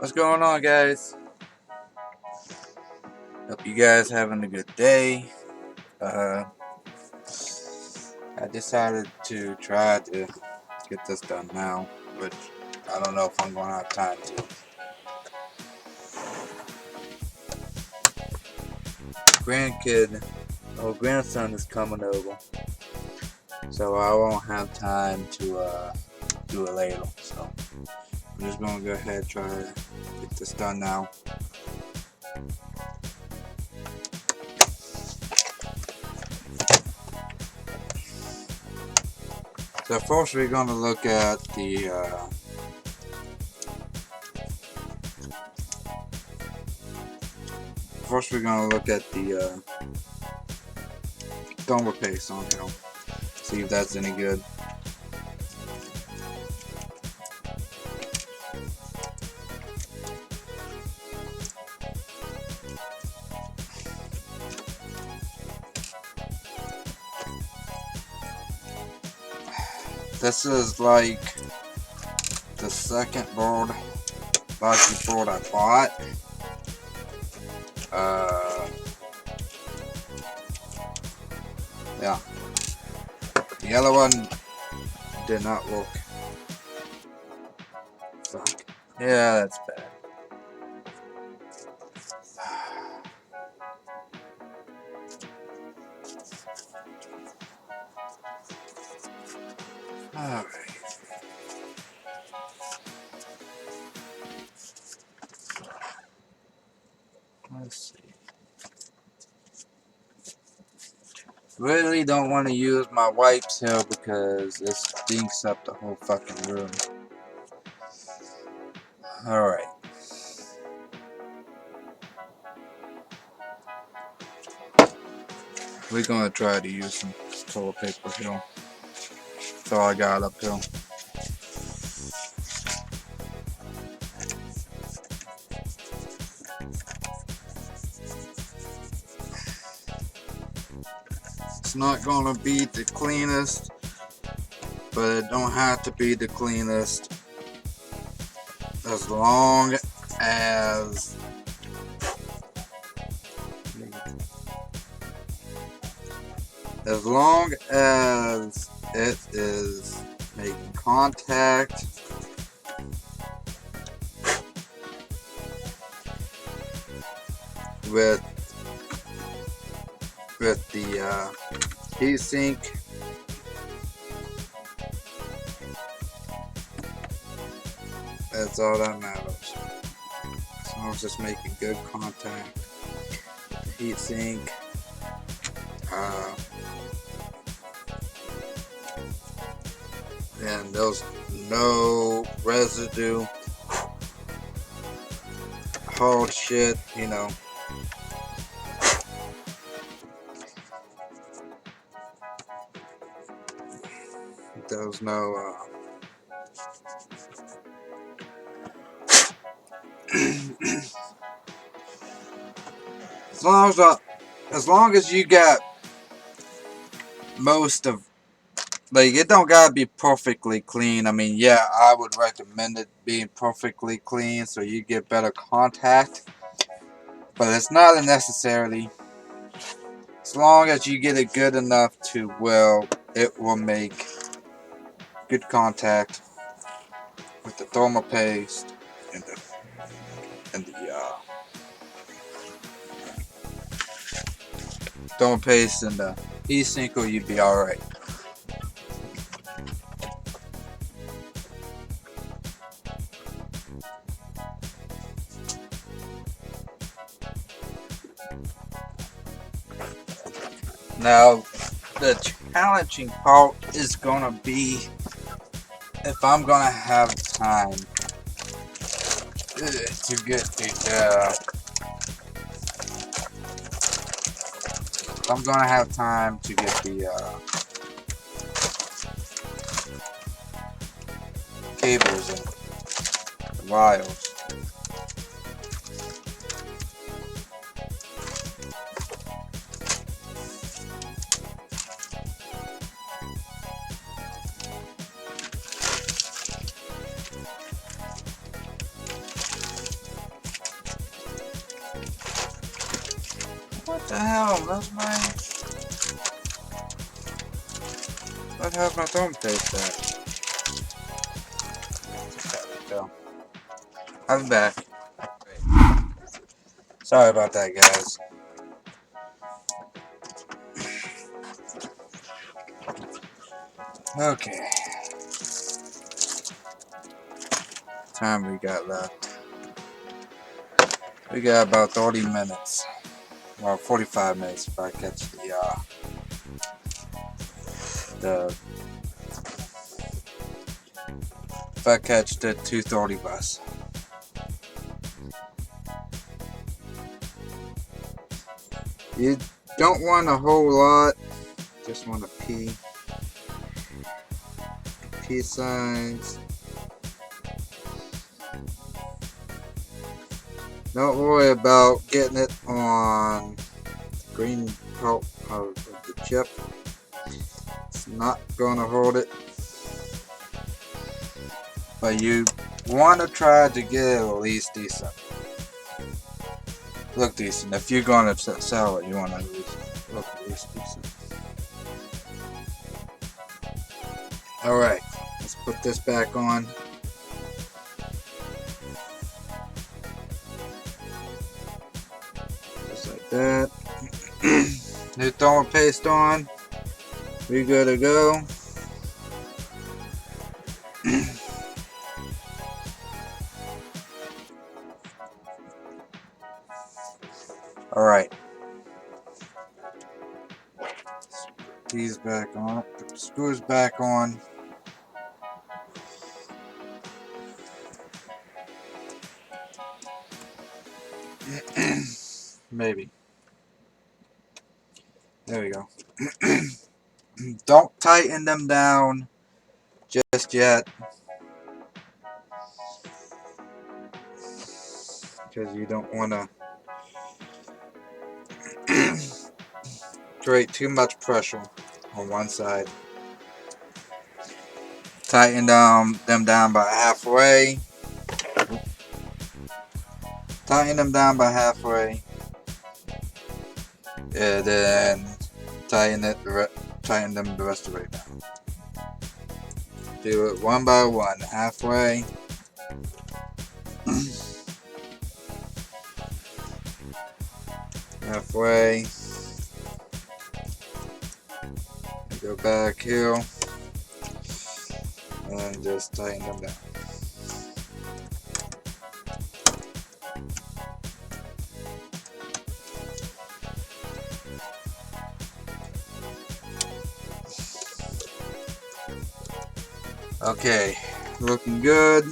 What's going on, guys? Hope you guys having a good day. I decided to try to get this done now, which I don't know if I'm going to have time to. Grandson is coming over, so I won't have time to do it later. So I'm just going to go ahead and try to get this done now. So first we're going to look at the thermal paste on here. See if that's any good. This is like the second board, logic board I bought. Yeah. The other one did not work. Fuck. Yeah, that's bad. Alright. Let's see. Really don't want to use my wipes here because it stinks up the whole fucking room. Alright. We're gonna try to use some toilet paper here. That's all I got up here. It's not gonna be the cleanest, but it don't have to be the cleanest as long as it is making contact with the heatsink. That's all that matters. As long as it's making good contact with the heatsink. And there's no residue, hard shit, you know. There's no as long as you got most of, like, it don't gotta be perfectly clean. I mean, yeah, I would recommend it being perfectly clean so you get better contact, but it's not necessarily. As long as you get it good enough to, well, it will make good contact with the thermal paste and the thermal paste and the heatsink, or you'd be alright. Now, the challenging part is gonna be if I'm gonna have time to get the cables and the wires. the hell? That's my... What the hell's my thumb paste at? There we go. I'm back. Wait. Sorry about that, guys. Okay. Time we got left. We got about 30 minutes. Well, 45 minutes if I catch if I catch the 2:30 bus. You don't want a whole lot. Just want a pea size. Don't worry about getting it on the green pulp of the chip. It's not gonna hold it. But you want to try to get it at least decent. Look decent. If you're gonna sell it, you want to look at least decent. Alright, let's put this back on. Just like that. New thermal paste on. We good to go. Alright. These back on. Put the screws back on. Maybe. There we go. Don't tighten them down just yet. Because you don't want to create too much pressure on one side. Tighten them down by halfway. Tighten them down by halfway. And then tighten them the rest of the way down. Do it one by one. Halfway. Halfway. Go back here. And just tighten them down. Okay, looking good.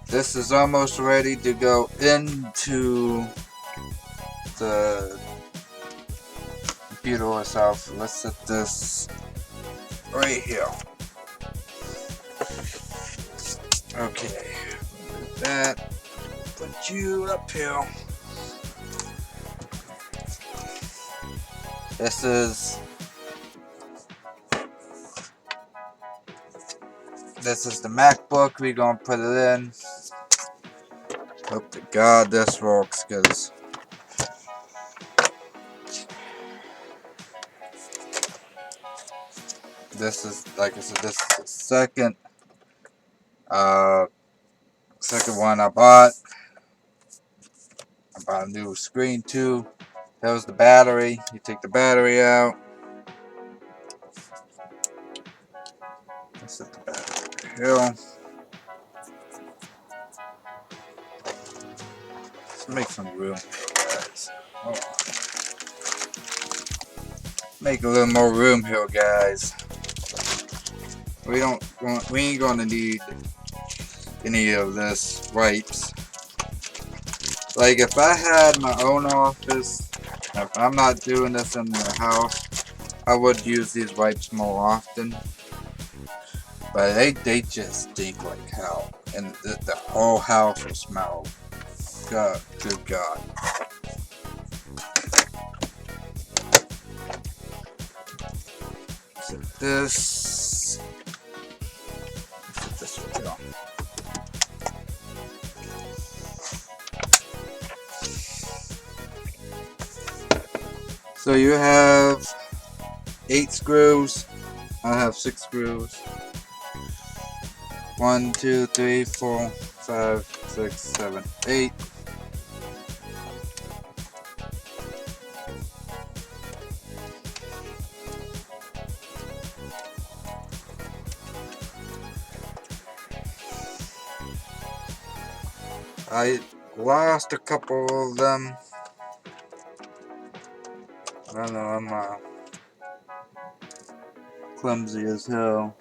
This is almost ready to go into the computer itself. Let's set this right here. Okay, with that, put you up here. This is the MacBook. We're gonna put it in. Hope to God this works, cause this is, like I said, this is the second one I bought. I bought a new screen too. That was the battery. You take the battery out. Let's set the battery here. Let's make some room here, guys. Hold on. Make a little more room here, guys. We ain't gonna need any of this wipes. Like if I had my own office, if I'm not doing this in the house, I would use these wipes more often. But they just stink like hell, and the whole house will smell. God, good God. So this right here. So you have 8 screws. I have 6 screws. 1, 2, 3, 4, 5, 6, 7, 8. I lost a couple of them. I don't know, I'm clumsy as hell.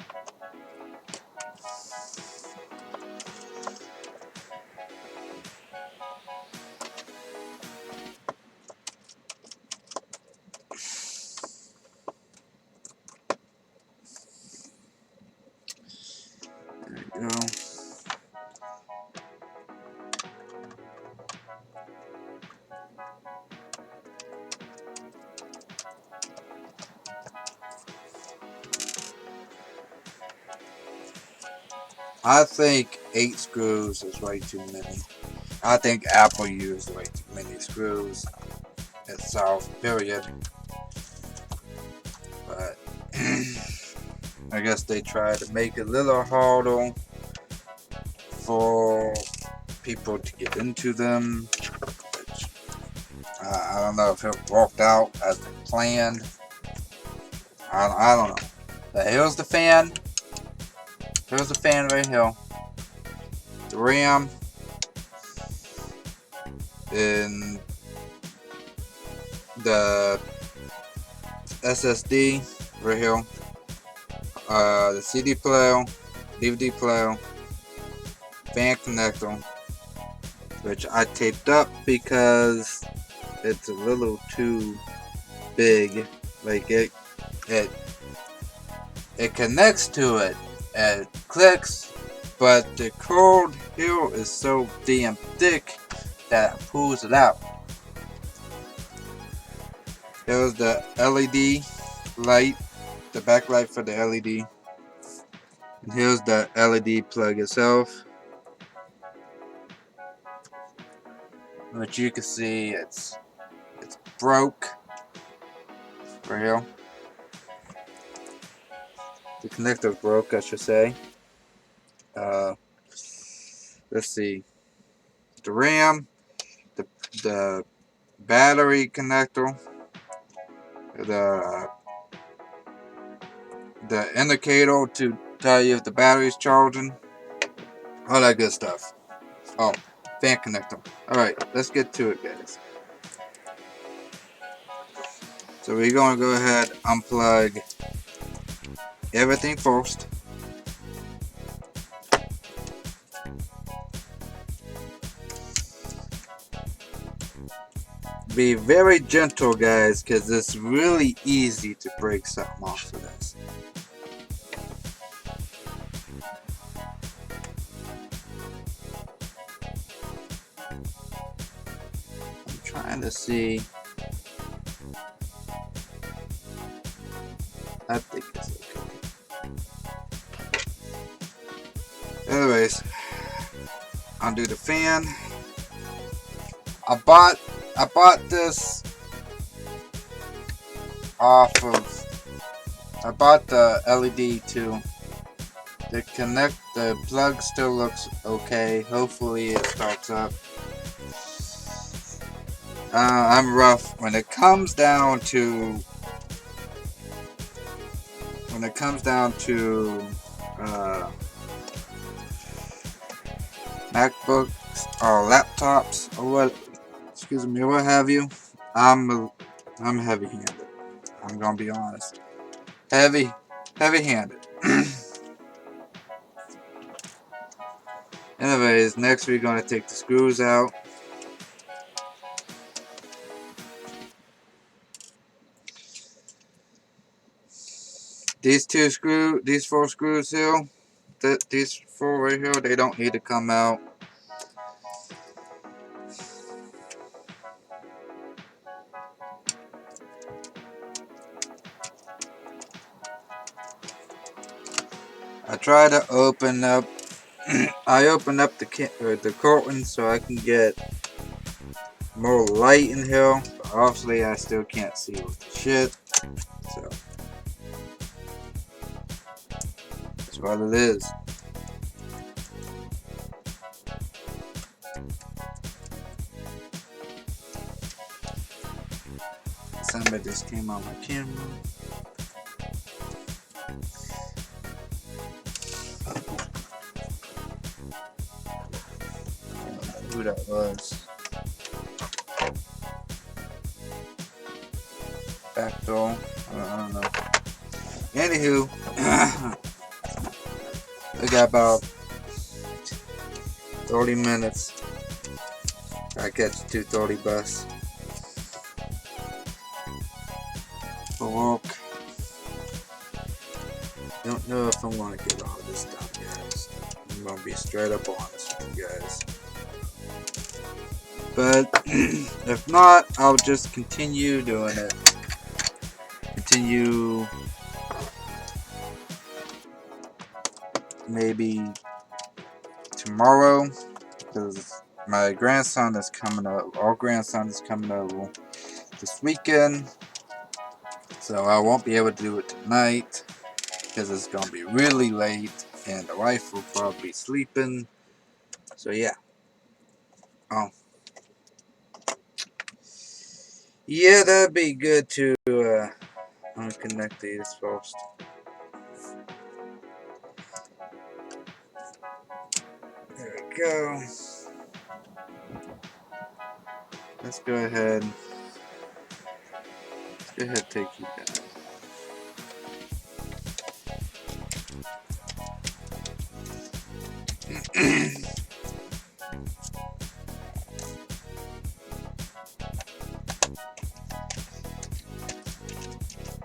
There we go. I think 8 screws is way too many. I think Apple used way too many screws itself, period. But I guess they tried to make it a little harder for people to get into them. Which, I don't know if it worked out as they planned. I don't know. But here's the fan. Here's the fan right here. The RAM. And the SSD right here. The CD player, DVD player, fan connector, which I taped up because it's a little too big. Like it connects to it and it clicks, but the cord here is so damn thick that it pulls it out. Here's the LED light, the backlight for the LED. And here's the LED plug itself, which you can see it's broke right here. The connector broke, I should say. Let's see. The RAM, the battery connector, the indicator to tell you if the battery's charging, all that good stuff. Oh, fan connector. Alright, let's get to it, guys. So we're going to go ahead, unplug everything first. Be very gentle, guys, because it's really easy to break something off of this. I'm trying to see. I think it's okay. Anyways, undo the fan. I bought this off of. I bought the LED too. The plug still looks okay. Hopefully it starts up. I'm rough when it comes down to MacBooks or laptops or what, excuse me, what have you. I'm heavy-handed. I'm gonna be honest. Heavy-handed. Anyways, next we're gonna take the screws out. These 4 screws here, these 4 right here, they don't need to come out. I try to open up. I open up the curtain so I can get more light in here. Obviously, I still can't see with the shit, so that's what it is. Somebody just came on my camera. Who that was? Backdoor. I don't know. Anywho, we got about 30 minutes. I catch the 2:30 bus for work. Don't know if I'm gonna get all this done, guys. I'm gonna be straight up honest with you guys. But if not, I'll just continue doing it. Continue maybe tomorrow, because my grandson is coming up. Our grandson is coming over this weekend, so I won't be able to do it tonight because it's gonna be really late, and the wife will probably be sleeping. So yeah. Oh. Yeah, that'd be good to unconnect these first. There we go. Let's go ahead. Let's go ahead and take you down.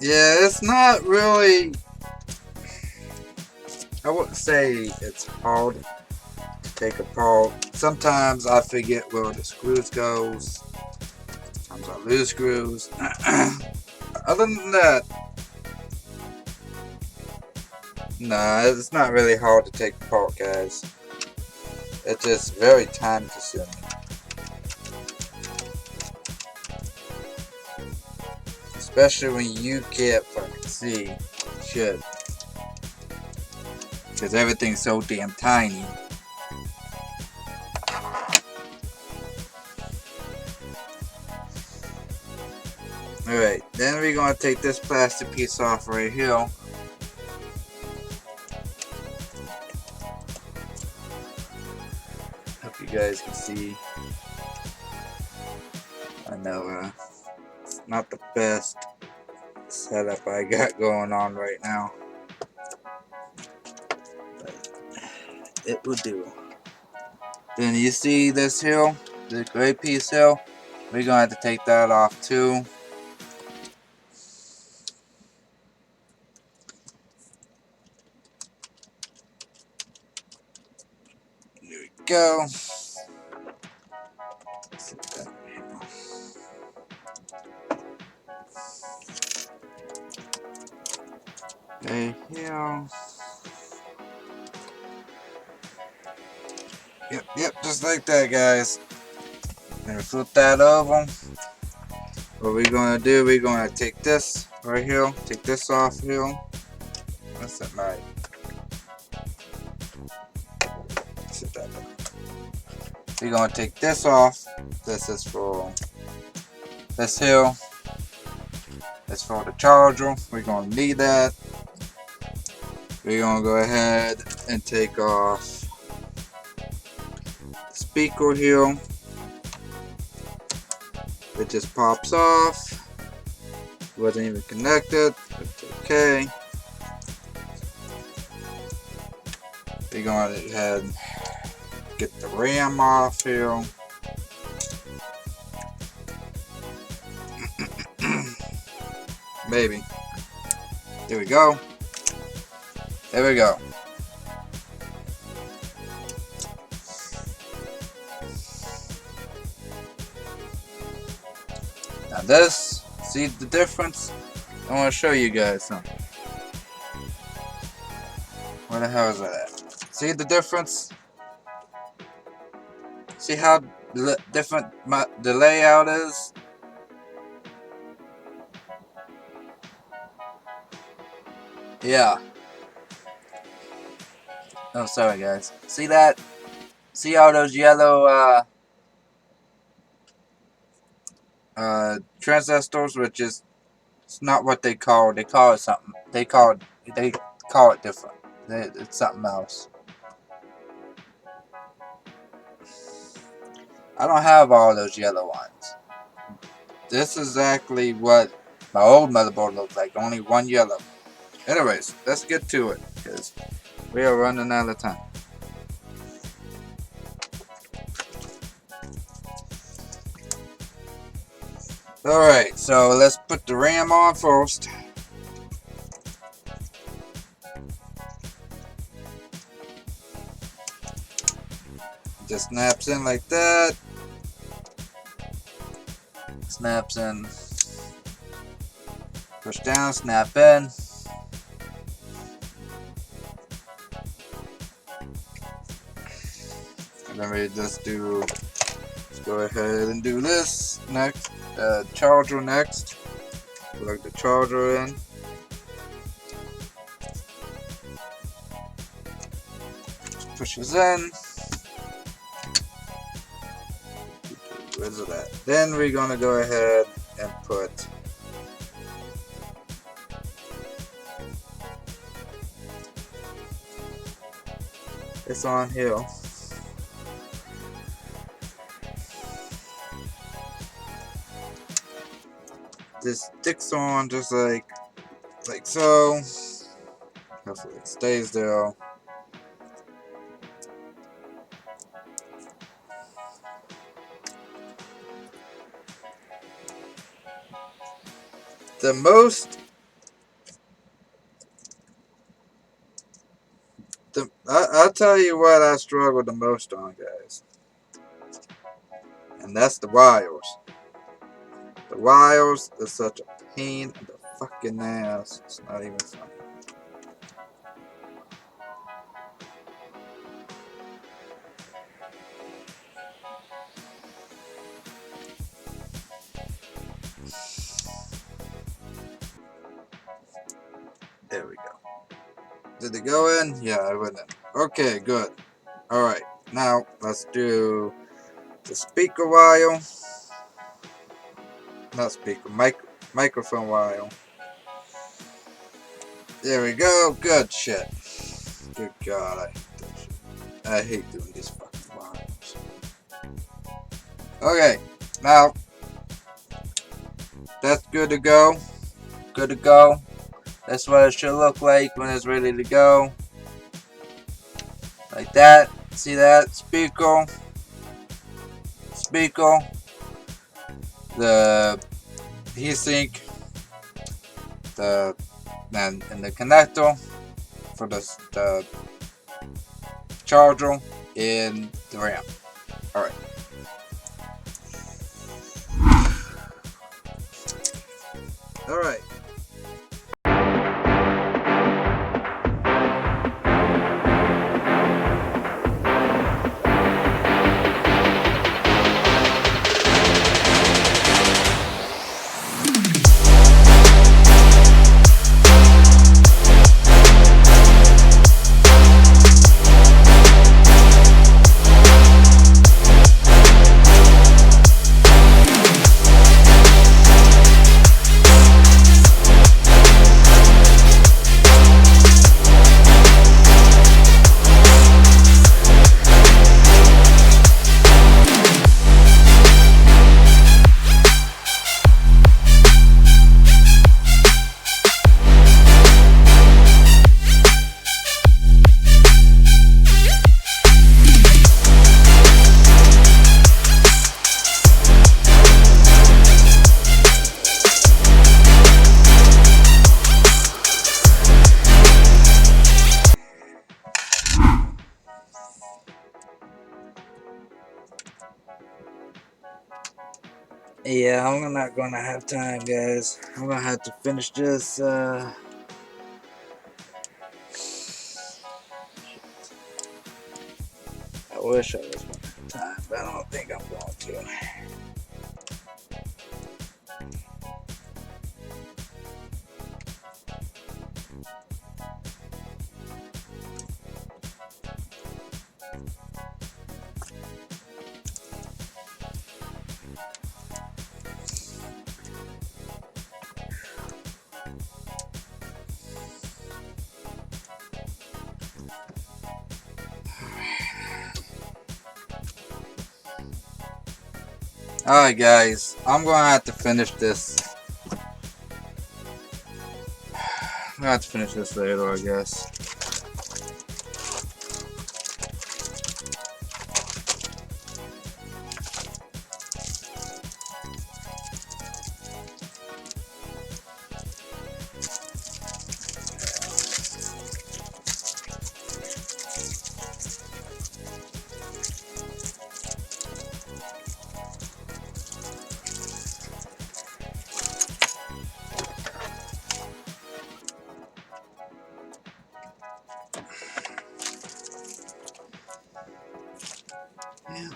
Yeah, it's not really. I wouldn't say it's hard to take apart. Sometimes I forget where the screws goes. Sometimes I lose screws. Other than that, nah, it's not really hard to take apart, guys. It's just very time consuming. Especially when you can't fucking see shit. Because everything's so damn tiny. Alright, then we're going to take this plastic piece off right here. Hope you guys can see. I know it's not the best setup I got going on right now, but it will do. Then you see this hill, the gray piece hill, we're going to have to take that off too. There we go. Okay, here. Yep, just like that, guys. Gonna flip that over. What we're gonna do, we're gonna take this right here, take this off here. That's it, right. Sit that down. We're gonna take this off. This is for this here. That's for the charger. We're gonna need that. We're gonna go ahead and take off the speaker here. It just pops off. Wasn't even connected. It's okay. We're gonna go ahead and get the RAM off here. Maybe. There we go. There we go. Now this, see the difference? I want to show you guys something. Where the hell is that at? See the difference? See how different the layout is? Yeah. Oh, sorry guys. See that? See all those yellow transistors, which is it's not what they call. They call it something. They call it different. It's something else. I don't have all those yellow ones. This is exactly what my old motherboard looked like. Only one yellow. Anyways, let's get to it because we are running out of time. Alright, so let's put the RAM on first. Just snaps in like that. Snaps in. Push down, snap in. And then we just do, let's go ahead and do this next. Charger next. Plug the charger in. Pushes in. Where's it at? Then we're gonna go ahead and put this on here. This sticks on just like so. Hopefully it stays there. I'll tell you what I struggle the most on, guys. And that's the wires. The wires is such a pain in the fucking ass. It's not even funny. There we go. Did it go in? Yeah, it went in. Okay, good. Alright, now let's do the speaker wire. Not speaker, microphone wire. There we go. Good shit. Good God, I hate that shit. I hate doing these fucking wires. Okay, now that's good to go. Good to go. That's what it should look like when it's ready to go. Like that. See that? Speaker. Speaker. The heatsink. And the connector for the charger in the RAM. Alright. Alright. Yeah, I'm not gonna have time, guys. I'm gonna have to finish this. I wish I was gonna have time, but I don't think I'm going to. Alright guys, I'm gonna have to finish this. I'm gonna have to finish this later, I guess. Yeah.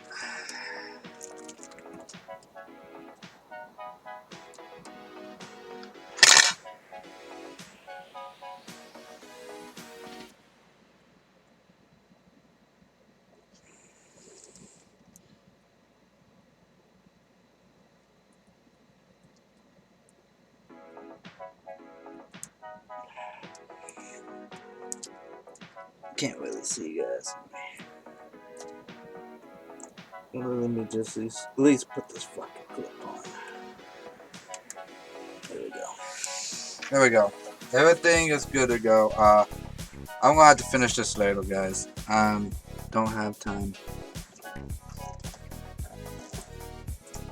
Can't really see you guys. Let me just at least put this fucking clip on. There we go. There we go. Everything is good to go. I'm gonna have to finish this later, guys. Don't have time.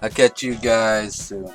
I'll catch you guys soon.